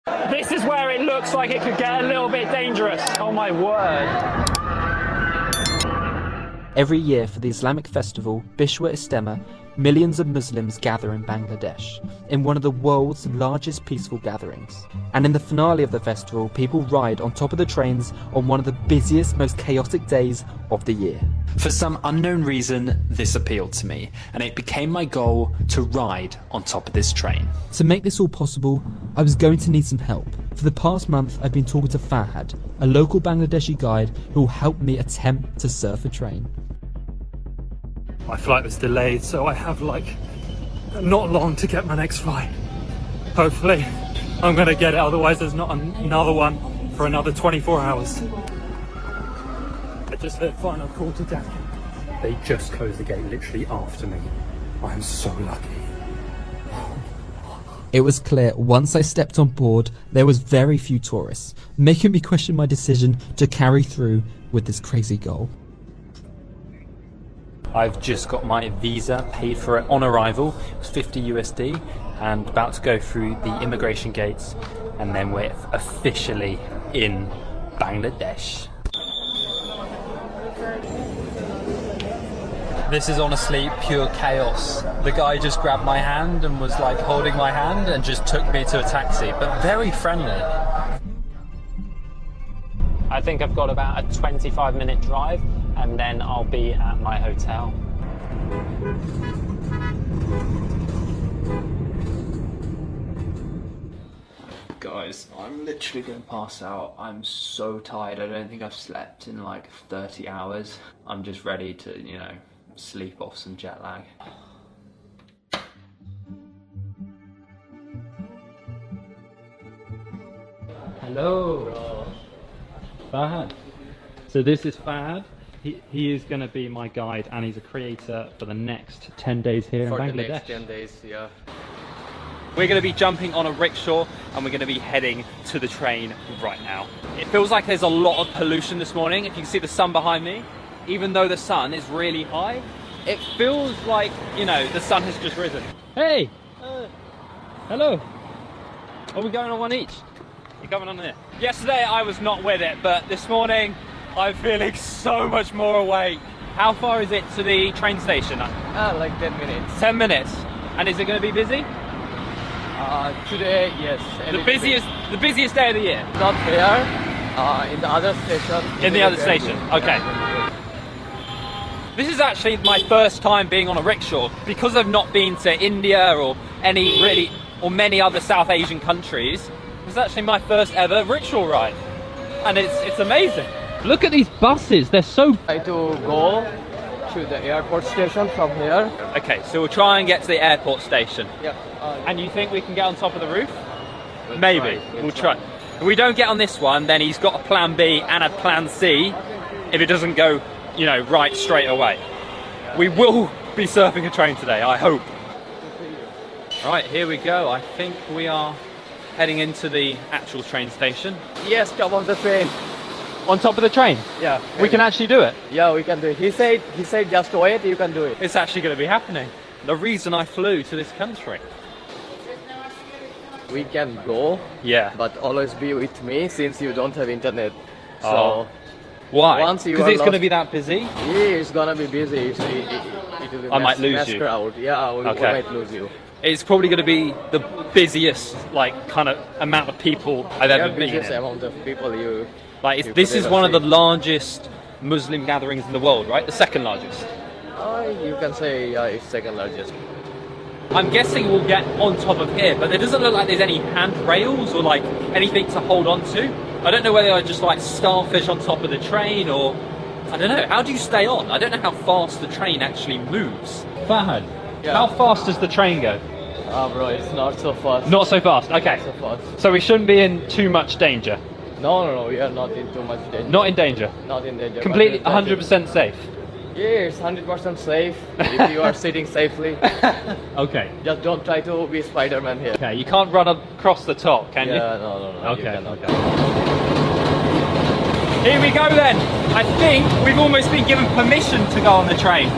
This is where it looks like it could get a little bit dangerous. Oh my word. Every year for the Islamic festival, Biswa Ijtema, millions of Muslims gather in Bangladesh, in one of the world's largest peaceful gatherings. And in the finale of the festival, people ride on top of the trains on one of the busiest, most chaotic days of the year. For some unknown reason, this appealed to me, and it became my goal to ride on top of this train. To make this all possible, I was going to need some help. For the past month, I've been talking to Fahad, a local Bangladeshi guide who will help me attempt to surf a train. My flight was delayed, so I have not long to get my next flight. Hopefully I'm gonna get it, otherwise there's not another one for another 24 hours. I just heard final call to Dhaka. They just closed the gate literally after me. I'm so lucky. It was clear once I stepped on board there was very few tourists, making me question my decision to carry through with this crazy goal. I've just got my visa, paid for it on arrival. It was 50 USD, and about to go through the immigration gates, and then we're officially in Bangladesh. This is honestly pure chaos. The guy just grabbed my hand and was like holding my hand and just took me to a taxi, but very friendly. I think I've got about a 25-minute drive and then I'll be at my hotel. Guys, I'm literally going to pass out. I'm so tired. I don't think I've slept in like 30 hours. I'm just ready to, you know, sleep off some jet lag. Hello. Fahad. So this is Fahad. He is going to be my guide, and he's a creator for the next 10 days here in Bangladesh. For the next 10 days, yeah. We're going to be jumping on a rickshaw and we're going to be heading to the train right now. It feels like there's a lot of pollution this morning. If you can see the sun behind me, even though the sun is really high, it feels like, you know, the sun has just risen. Hey! Hello! Are we going on one each? You're coming on there. Yesterday I was not with it, but this morning I'm feeling so much more awake. How far is it to the train station? Like 10 minutes. 10 minutes. And is it going to be busy? Today, yes. The busiest day of the year? Not here, in the other station. In the other station, okay. This is actually my first time being on a rickshaw. Because I've not been to India or many other South Asian countries, it's actually my first ever rickshaw ride. And it's amazing. Look at these buses, they're so... Try to go to the airport station from here. Okay, so we'll try and get to the airport station. Yeah. And you think we can get on top of the roof? Maybe. We'll try. If we don't get on this one, then he's got a plan B and a plan C if it doesn't go, you know, right straight away. We will be surfing a train today, I hope. Right, here we go. I think we are heading into the actual train station. Yes, top of the train. On top of the train? Yeah. We can actually do it? Yeah, we can do it. He said just wait, you can do it. It's actually going to be happening. The reason I flew to this country. We can go, yeah, but always be with me since you don't have internet. So oh. Why? Because it's going to be that busy? Yeah, it's going to be busy. It will be I might lose you. Crowd. Yeah, we might lose you. It's probably going to be the busiest, like, kind of amount of people I've ever been in. Biggest amount of people you... Like, this is one of the largest Muslim gatherings in the world, right? The second largest. You can say it's second largest. I'm guessing we'll get on top of here, but there doesn't look like there's any handrails or like anything to hold on to. I don't know whether I just like starfish on top of the train or... I don't know. How do you stay on? I don't know how fast the train actually moves. Fahad, yeah. How fast does the train go? Bro, it's not so fast. Not so fast, okay. Not so fast. So we shouldn't be in too much danger? No, we are not in too much danger. Not in danger? Not in danger. Completely 100% safe? Yeah, it's 100% safe if you are sitting safely. Okay. Just don't try to be Spider-Man here. Okay, you can't run across the top, can you? Yeah, no. Okay. Here we go then. I think we've almost been given permission to go on the train.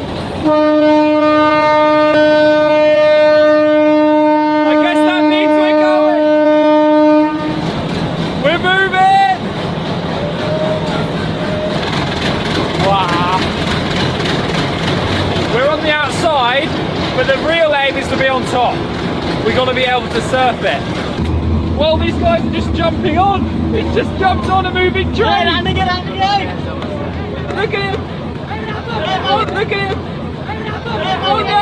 I guess that means we're going. we got to be able to surf it. Well, these guys are just jumping on. He's just jumped on a moving train. Look at him. Oh, look at him. Oh no.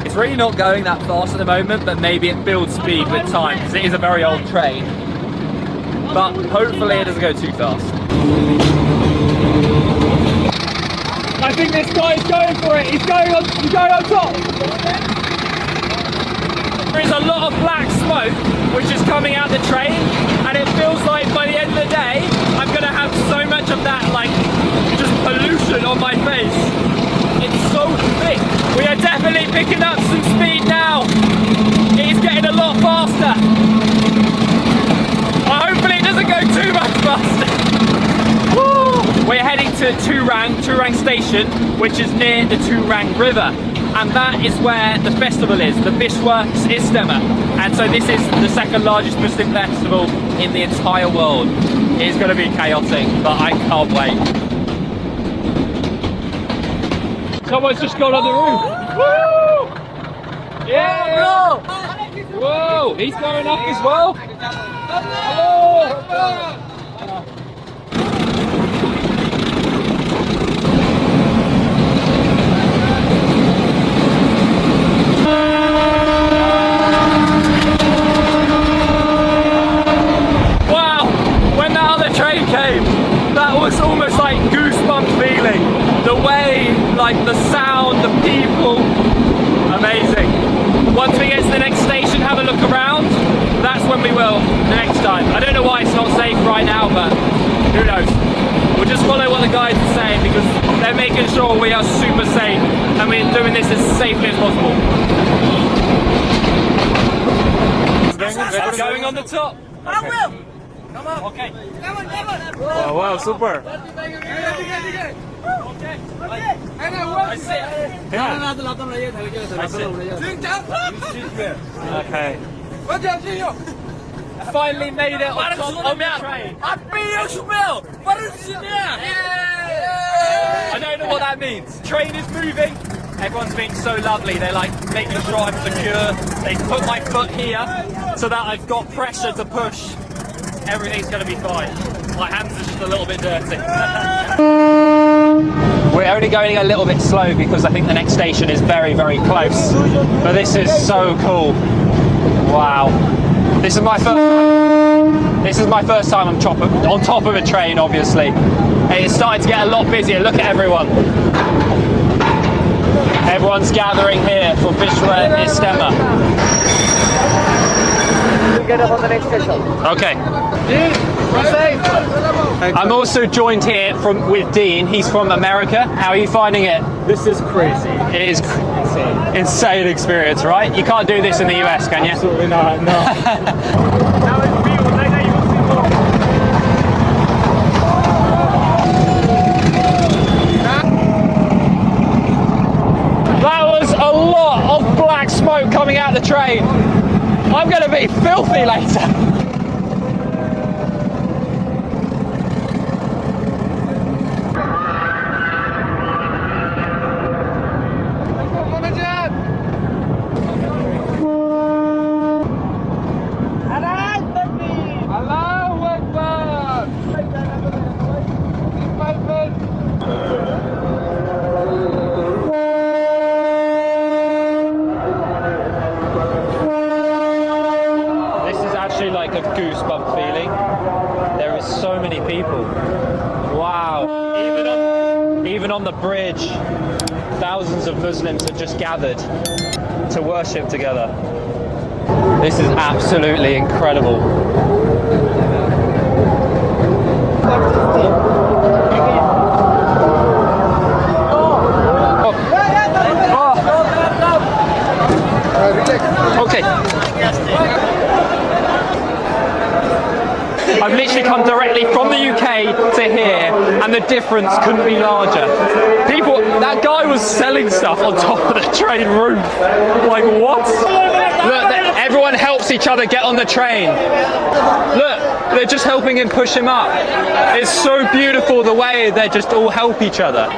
It's really not going that fast at the moment, but maybe it builds speed with time because it is a very old train. But hopefully it doesn't go too fast. I think this guy is going for it. He's going on top. There is a lot of black smoke which is coming out the train, and it feels like by the end of the day I'm gonna have so much of that like just pollution on my face. It's so thick. We are definitely picking up some speed now. It is getting a lot faster. Hopefully it doesn't go too much faster. Woo! We're heading to Turang Station, which is near the Turang River. And that is where the festival is, the Biswa Ijtema. And so this is the second largest Muslim festival in the entire world. It's going to be chaotic, but I can't wait. Someone's just got on the roof. Woo! Yeah! Whoa! He's going up as well. Hello! Wow! When that other train came, that was almost like goosebump feeling. The way, like the sound, the people, amazing. Once we get to the next station, have a look around. That's when we will, the next time. I don't know why it's not safe right now, but who knows. We'll just follow what the guys are saying because they're making sure we are super safe and we're doing this as safely as possible. Going on the top. I will. Come on. Okay. Come on. Wow, wow, super. Okay. I finally made it on top of the train. I don't know what that means. Train is moving. Everyone's being so lovely. They're like making sure I'm secure. They put my foot here so that I've got pressure to push. Everything's going to be fine. My hands are just a little bit dirty. We're only going a little bit slow because I think the next station is very, very close. But this is so cool. Wow. This is my first time on top of a train, obviously. It's starting to get a lot busier. Look at everyone. Everyone's gathering here for Biswa Ijtema. Get up on the next station. Okay. I'm also joined here with Dean. He's from America. How are you finding it? This is crazy. It is insane experience, right? You can't do this in the US, can you? Absolutely not, no. That was a lot of black smoke coming out the train. I'm going to be filthy later. Like a goosebump feeling. There is so many people. Wow. Even on the bridge, thousands of Muslims have just gathered to worship together. This is absolutely incredible. Okay. I've literally come directly from the UK to here, and the difference couldn't be larger. That guy was selling stuff on top of the train roof. Like, what? Look, Everyone helps each other get on the train. Look, they're just helping him push him up. It's so beautiful the way they just all help each other.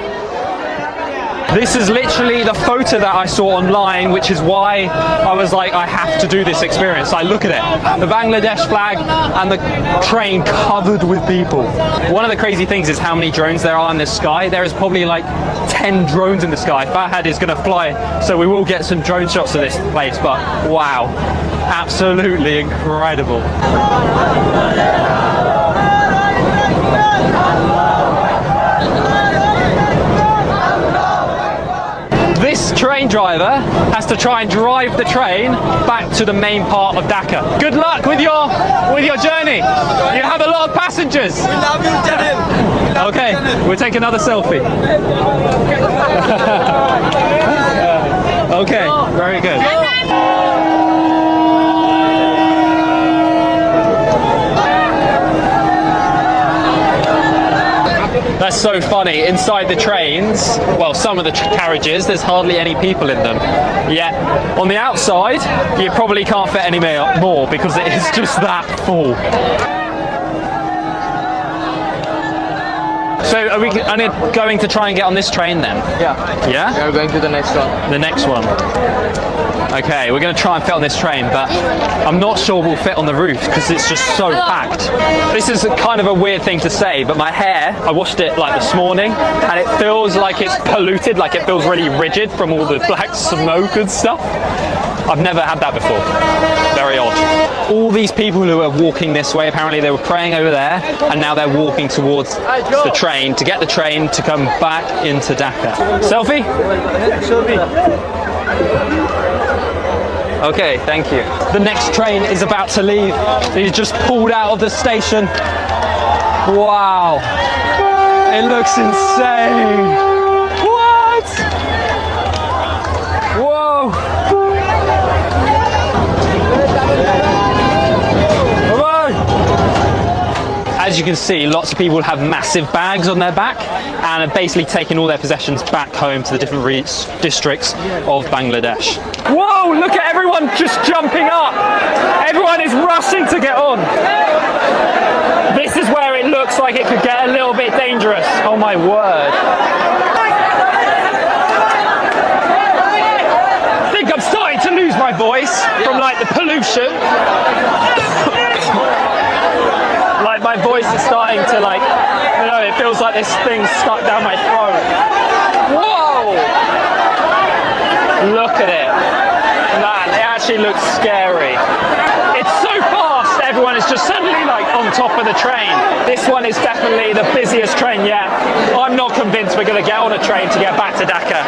This is literally the photo that I saw online, which is why I was like, I have to do this experience. Like, look at it. The Bangladesh flag and the train covered with people. One of the crazy things is how many drones there are in the sky. There is probably like 10 drones in the sky. Fahad is going to fly, so we will get some drone shots of this place, but wow, absolutely incredible. This train driver has to try and drive the train back to the main part of Dhaka. Good luck with your journey. You have a lot of passengers. We love you, Janil. Okay, we'll take another selfie. Okay, very good. That's so funny. Inside the trains, well, some of the carriages, there's hardly any people in them. Yet, on the outside, you probably can't fit any more because it is just that full. So are we going to try and get on this train then? Yeah. Yeah? We're going to the next one. The next one. Okay, we're going to try and fit on this train, but I'm not sure we'll fit on the roof because it's just so packed. This is kind of a weird thing to say, but my hair, I washed it like this morning, and it feels like it's polluted, like it feels really rigid from all the black smoke and stuff. I've never had that before. Very odd. All these people who are walking this way, apparently they were praying over there, and now they're walking towards the train to get the train to come back into Dhaka. Selfie? Okay, thank you. The next train is about to leave. He's just pulled out of the station. Wow. It looks insane. What? Whoa. As you can see, lots of people have massive bags on their back and are basically taking all their possessions back home to the different districts of Bangladesh. Whoa, look at everyone just jumping up. Everyone is rushing to get on. This is where it looks like it could get a little bit dangerous. Oh my word. I think I'm starting to lose my voice from like the pollution. Like my voice is starting to like, you know, it feels like this thing's stuck down my throat. Whoa! Look at it. Man, it actually looks scary. It's so fast, everyone is just suddenly like on top of the train. This one is definitely the busiest train yet. I'm not convinced we're going to get on a train to get back to Dhaka.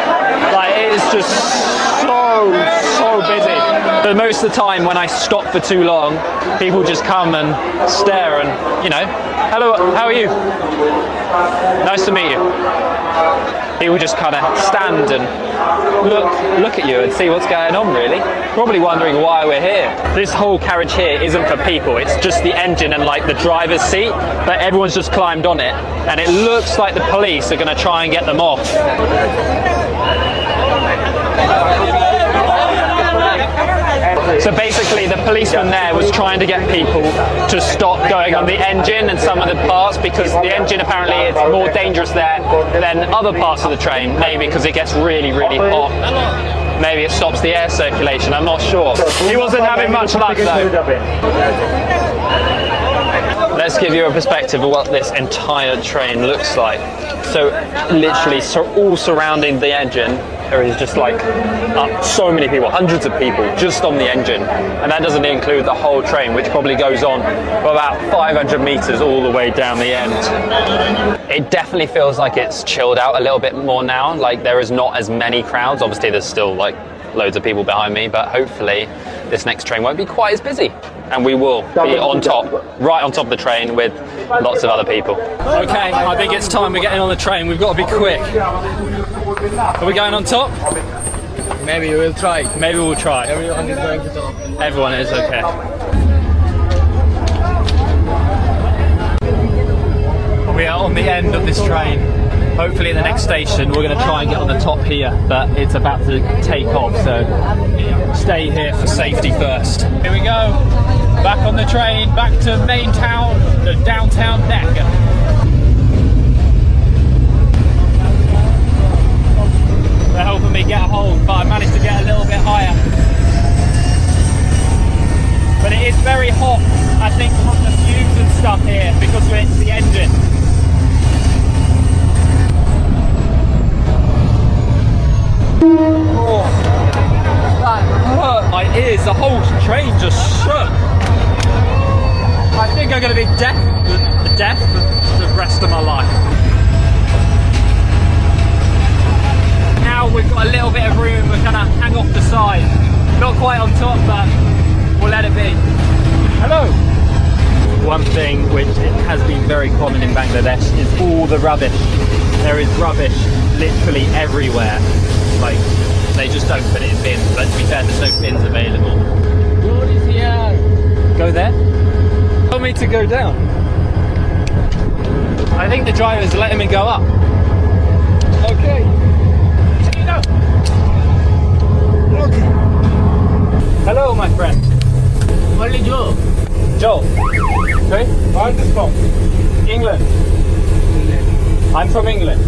Like, it is just so busy. But most of the time when I stop for too long, people just come and stare and, you know, hello, how are you? Nice to meet you. People just kind of stand and look at you and see what's going on, really. Probably wondering why we're here. This whole carriage here isn't for people, it's just the engine and like the driver's seat, but everyone's just climbed on it, and it looks like the police are going to try and get them off. So basically the policeman there was trying to get people to stop going on the engine and some of the parts, because the engine apparently is more dangerous there than other parts of the train, maybe because it gets really hot. Maybe it stops the air circulation, I'm not sure. He wasn't having much luck though. Let's give you a perspective of what this entire train looks like. So literally all surrounding the engine, there is just like so many people, hundreds of people just on the engine, and that doesn't include the whole train, which probably goes on for about 500 meters all the way down the end. It definitely feels like it's chilled out a little bit more now, like there is not as many crowds. Obviously there's still like loads of people behind me, but hopefully this next train won't be quite as busy, and we will be on top, right on top of the train with lots of other people. Okay, I think it's time we're getting on the train. We've got to be quick. Are we going on top? Maybe we'll try. Maybe we'll try. Everyone is going to top. Everyone is, okay. We are on the end of this train. Hopefully at the next station we're going to try and get on the top here, but it's about to take off, so stay here for safety first. Here we go, back on the train, back to main town, the downtown Dhaka. They're helping me get a hold, but I managed to get a little bit higher. But it is very hot, I think, from the fumes and stuff here because it's the engine. Oh, that hurt my ears. The whole train just shook. I think I'm going to be deaf for the rest of my life. Now we've got a little bit of room. We're going to hang off the side. Not quite on top, but we'll let it be. Hello. One thing which has been very common in Bangladesh is all the rubbish. There is rubbish literally everywhere. Like, they just don't put it in bins, but to be fair, there's no bins available. Road is here. Go there? Tell me to go down. I think the driver's letting me go up. Okay. Here you go. Okay. Hello, my friend. Only Joe. Joe. Okay. Where are you from? England. I'm from England.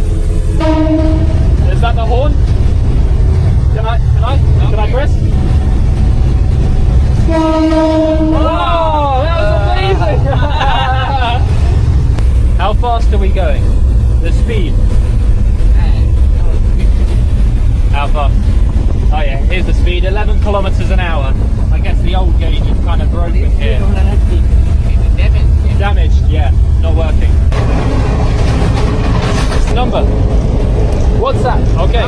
Is that the horn? Can I press? Wow, that was amazing! How fast are we going? The speed? How fast? Oh yeah, here's the speed, 11 kilometers an hour. I guess the old gauge is kind of broken here. Damaged, yeah, not working. Number? What's that? Okay.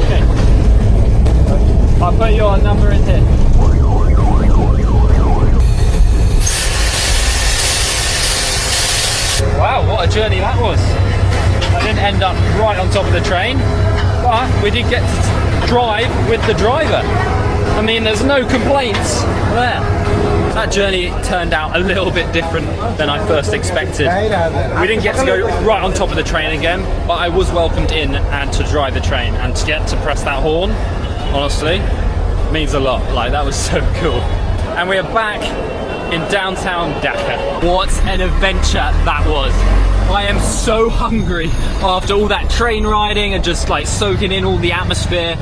Okay. I'll put your number in here. Wow, what a journey that was. I didn't end up right on top of the train, but we did get to drive with the driver. I mean, there's no complaints there. That journey turned out a little bit different than I first expected. We didn't get to go right on top of the train again, but I was welcomed in and to drive the train, and to get to press that horn, honestly, means a lot. Like, that was so cool. And we are back in downtown Dhaka. What an adventure that was. I am so hungry after all that train riding and just like soaking in all the atmosphere.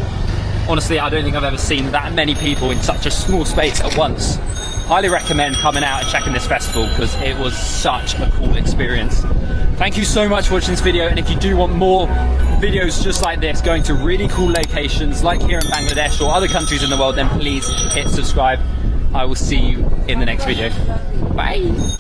Honestly, I don't think I've ever seen that many people in such a small space at once. Highly recommend coming out and checking this festival because it was such a cool experience. Thank you so much for watching this video, and if you do want more videos just like this, going to really cool locations like here in Bangladesh or other countries in the world, then please hit subscribe. I will see you in the next video. Bye!